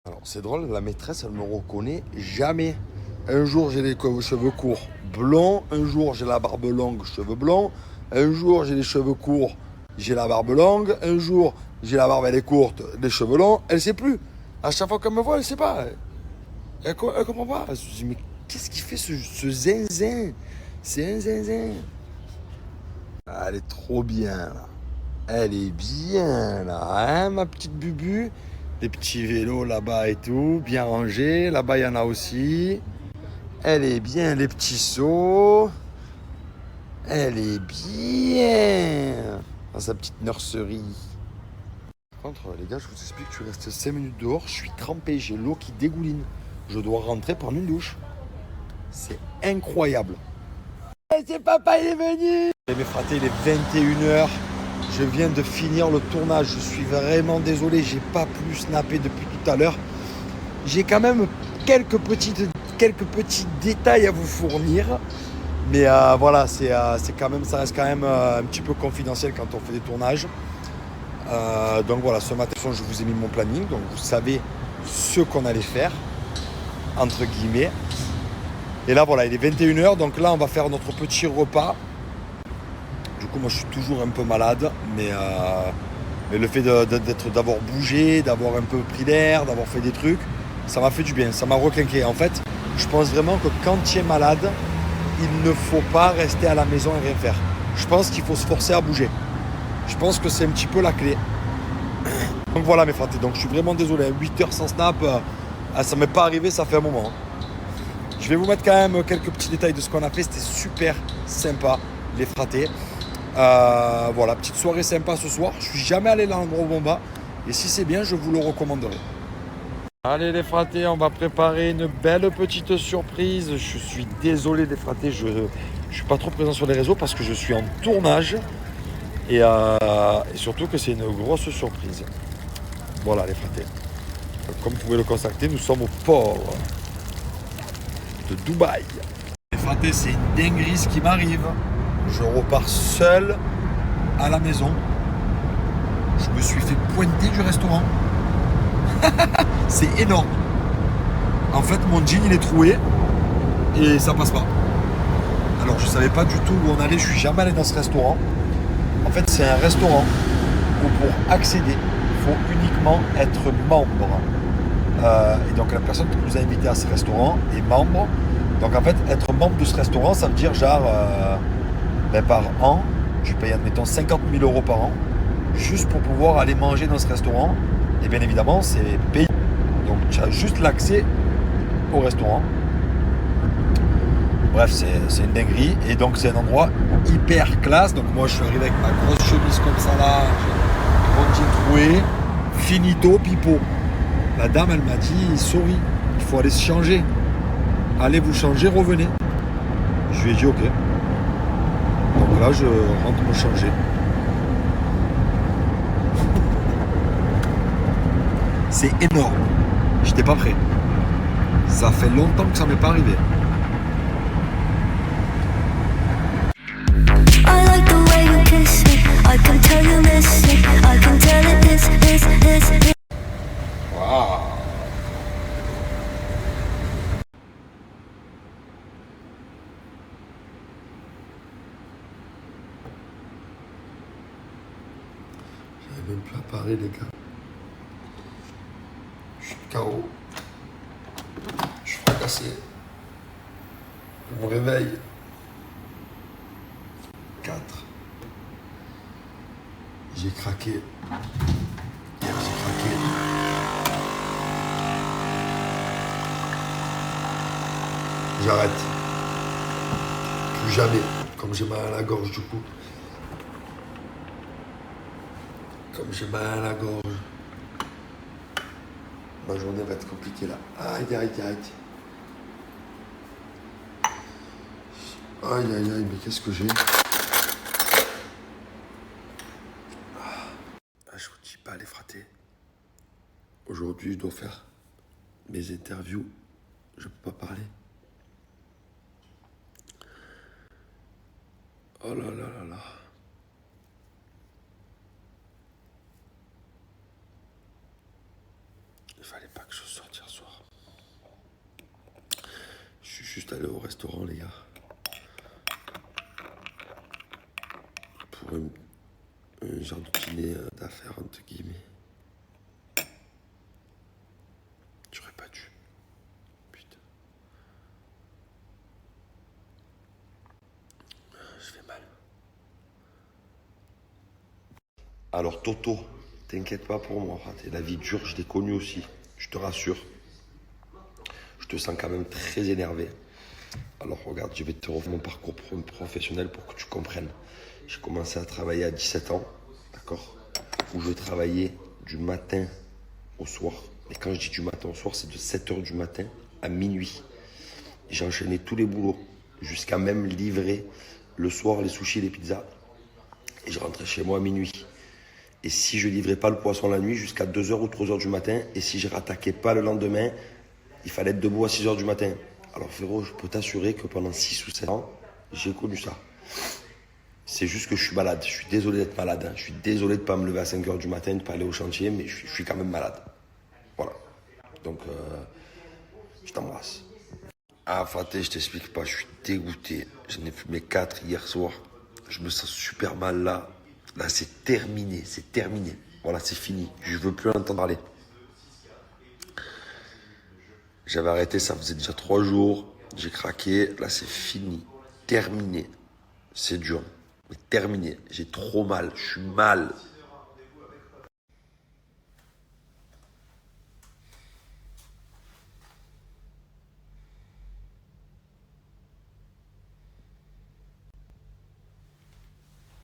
Alors c'est drôle, la maîtresse elle me reconnaît jamais. Un jour j'ai les cheveux courts blonds, un jour j'ai la barbe longue, cheveux blonds, un jour j'ai les cheveux courts, j'ai la barbe longue, un jour j'ai la barbe elle est courte, les cheveux longs, elle sait plus. À chaque fois qu'elle me voit, elle sait pas. Elle comprend pas. Elle se dit mais qu'est-ce qu'il fait ce zinzin? C'est un zinzin. Ah, elle est trop bien là. Elle est bien là, hein, ma petite Bubu. Des petits vélos là-bas et tout, bien rangés. Là-bas, il y en a aussi. Elle est bien, les petits seaux. Elle est bien. Dans sa petite nurserie. Par contre, les gars, je vous explique, je reste 5 minutes dehors. Je suis trempé, j'ai l'eau qui dégouline. Je dois rentrer prendre une douche. C'est incroyable. Et c'est papa, il est venu. Mes fratés, il est 21h. Je viens de finir le tournage. Je suis vraiment désolé, j'ai pas pu snapper depuis tout à l'heure. J'ai quand même quelques petits détails à vous fournir. Mais voilà, c'est quand même, ça reste quand même un petit peu confidentiel quand on fait des tournages. Donc voilà, ce matin, je vous ai mis mon planning. Donc vous savez ce qu'on allait faire, entre guillemets. Et là, voilà, il est 21h. Donc là, on va faire notre petit repas. Du coup, moi, je suis toujours un peu malade. Mais le fait d'avoir bougé, d'avoir un peu pris l'air, d'avoir fait des trucs, ça m'a fait du bien. Ça m'a requinqué. En fait, je pense vraiment que quand tu es malade, il ne faut pas rester à la maison et rien faire. Je pense qu'il faut se forcer à bouger. Je pense que c'est un petit peu la clé. Donc voilà mes fratés, donc je suis vraiment désolé, 8 heures sans snap, ça m'est pas arrivé, ça fait un moment. Je vais vous mettre quand même quelques petits détails de ce qu'on a fait, c'était super sympa les fratés. Voilà, petite soirée sympa ce soir, je suis jamais allé dans le Gros Bomba, et si c'est bien, je vous le recommanderai. Allez les fratés, on va préparer une belle petite surprise. Je suis désolé les fratés, je suis pas trop présent sur les réseaux parce que je suis en tournage. Et surtout que c'est une grosse surprise. Voilà les fratés. Comme vous pouvez le constater, nous sommes au port de Dubaï. Les fratés, c'est une dinguerie ce qui m'arrive. Je repars seul à la maison. Je me suis fait pointer du restaurant. C'est énorme. En fait, mon jean il est troué et ça passe pas. Alors je savais pas du tout où on allait. Je suis jamais allé dans ce restaurant. En fait, c'est un restaurant où pour accéder, il faut uniquement être membre. Et donc la personne qui nous a invités à ce restaurant est membre. Donc en fait, être membre de ce restaurant, ça veut dire genre par an, tu payes admettons 50 000 euros par an, juste pour pouvoir aller manger dans ce restaurant. Et bien évidemment, c'est payé. Donc tu as juste l'accès au restaurant. Bref, c'est une dinguerie. Et donc c'est un endroit hyper classe. Donc moi je suis arrivé avec ma grosse chemise comme ça là, mon jean troué, finito, pipo. La dame elle m'a dit, sorry, il faut aller se changer. Allez vous changer, revenez. Je lui ai dit ok. Donc là je rentre me changer. C'est énorme. J'étais pas prêt. Ça fait longtemps que ça m'est pas arrivé. Waouh. J'avais même plus à parler les gars. Je suis KO. Je suis fracassé. Je me réveille. 4. J'ai craqué. Hier j'ai craqué. J'arrête. Plus jamais. Comme j'ai mal à la gorge du coup. Comme j'ai mal à la gorge. Ma journée va être compliquée là. Aïe aïe aïe. Aïe aïe aïe, mais qu'est-ce que j'ai? Je vous dis pas les fratés. Aujourd'hui, je dois faire mes interviews. Je peux pas parler. Oh là là là là. Il fallait pas que je sorte. juste aller au restaurant, les gars. Pour un genre de dîner d'affaires, entre guillemets. J'aurais pas dû. Putain. Je fais mal. Alors Toto, t'inquiète pas pour moi, la vie dure, je l'ai connue aussi, je te rassure. Je te sens quand même très énervé. Alors regarde, je vais te refaire mon parcours professionnel pour que tu comprennes. J'ai commencé à travailler à 17 ans, d'accord, où je travaillais du matin au soir. Et quand je dis du matin au soir, c'est de 7h du matin à minuit. J'ai enchaîné tous les boulots, jusqu'à même livrer le soir les sushis et les pizzas. Et je rentrais chez moi à minuit. Et si je livrais pas le poisson la nuit, jusqu'à 2h ou 3h du matin. Et si je rattaquais pas le lendemain, il fallait être debout à 6h du matin. Alors frérot, je peux t'assurer que pendant 6 ou 7 ans, j'ai connu ça. C'est juste que je suis malade. Je suis désolé d'être malade. Hein. Je suis désolé de ne pas me lever à 5h du matin, de ne pas aller au chantier, mais je suis quand même malade. Voilà. Donc, je t'embrasse. Ah, Faté, je t'explique pas, je suis dégoûté. J'en ai fumé 4 hier soir. Je me sens super mal là. Là, c'est terminé, c'est terminé. Voilà, c'est fini. Je veux plus en entendre parler. J'avais arrêté, ça faisait déjà 3 jours. J'ai craqué. Là, c'est fini. Terminé. C'est dur. Mais terminé. J'ai trop mal. Je suis mal.